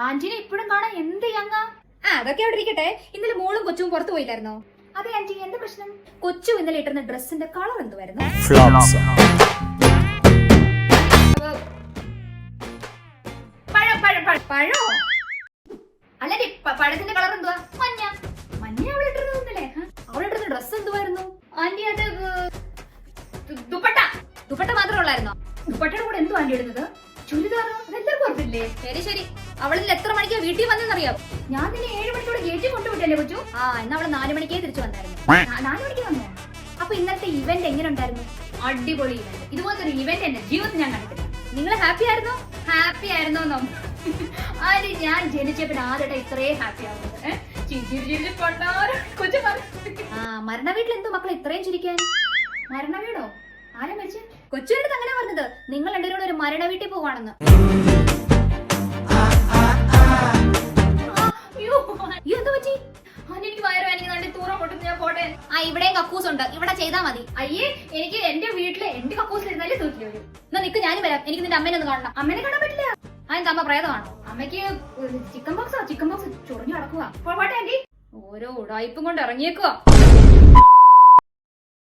ആന്റിനെ ഇപ്പോഴും കാണാൻ എന്ത് യങ്ങ. അതൊക്കെ അവിടെ ഇരിക്കട്ടെ. ഇന്നലെ മോളും കൊച്ചും പുറത്തു പോയില്ലായിരുന്നോ? അതെ ആന്റി, എന്താ പ്രശ്നം? കൊച്ചു ഇന്നലെ ഇട്ടിരുന്ന ഡ്രസ്സിന്റെ കളർ എന്തുവായിരുന്നു? പഴോ? അല്ലെ പഴത്തിന്റെ കളർ എന്തുവാ? മഞ്ഞ. മഞ്ഞ അവളിട്ടിരുന്നല്ലേ? അവളിട്ടിരുന്ന ഡ്രസ് എന്തുവായിരുന്നു? ആന്റി അത് ദുപ്പട്ട. ദുപ്പട്ട മാത്രമേ ഉള്ളായിരുന്നോ? ദുപ്പട്ടയുടെ കൂടെ എന്തോ ആന്റി ഇടുന്നത്? ചുരിദാറോ? അതെല്ലാം പുറത്തില്ലേ? ശരി. അവളിൽ എത്ര മണിക്കാ വീട്ടിൽ വന്നെന്നറിയാം? ഞാൻ നിന്നെ 7 മണിക്കൂടെ ഗേറ്റിൽ കൊണ്ടുവിട്ടല്ലേ കൊച്ചു? ഇന്ന് അവള് 4 മണിക്കേ തിരിച്ചു വന്നായിരുന്നു. 4 മണിക്ക് വന്നോ? അപ്പൊ ഇന്നത്തെ ഇവന്റ് എങ്ങനെ ഉണ്ടായിരുന്നു? അടിപൊളി ഇവന്റ്. ഇതുപോലത്തെ ഒരു ഇവന്റ് എന്റെ ജീവിതത്തിൽ ഞാൻ കണ്ടിട്ടില്ല. നിങ്ങൾ ഹാപ്പി ആയിരുന്നോ? ഹാപ്പി ആയിരുന്നോ? ആര് ഞാൻ ജനിച്ചപ്പോൾ ആദ്യമായിട്ട് ഇത്രയും ഹാപ്പി ആവുന്നത്? കൊച്ചു മരണ വീട്ടിൽ എന്തോ മക്കളെ ഇത്രയും ചിരിക്കാൻ? മരണ വീടോ? ആരാ മരിച്ചു? കൊച്ചുവേട്ടൻ അങ്ങനെ പറഞ്ഞത്. നിങ്ങൾ രണ്ടുപേരും ഒരു മരണ വീട്ടിൽ പോവാണെന്ന്. എന്താ പറ്റി? എനിക്ക് വയറുവേദന, നല്ല തൂറ പൊട്ടുന്നു, ഞാൻ പോട്ടെ. ഇവിടെയും കക്കൂസ് ഉണ്ട്, ഇവിടെ ചെയ്താ മതി. അയ്യേ, എനിക്ക് എന്റെ വീട്ടില് എന്റെ കക്കൂസിലിരുന്നാലേ തൂക്കി വരും. എന്നാ നിക്ക്, ഞാനും വരാം. എനിക്ക് നിന്റെ അമ്മേനെ ഒന്ന് കാണണം. അമ്മേനെ കാണാൻ പറ്റില്ല. എന്താ അമ്മ പ്രേതമാണോ? അമ്മയ്ക്ക് ചിക്കൻ ബോക്സ് ചൊറിഞ്ഞു നടക്കുക. പോട്ടെ ആന്റി. ഓരോ ഉടായിപ്പും കൊണ്ട് ഇറങ്ങിയേക്കുവാ.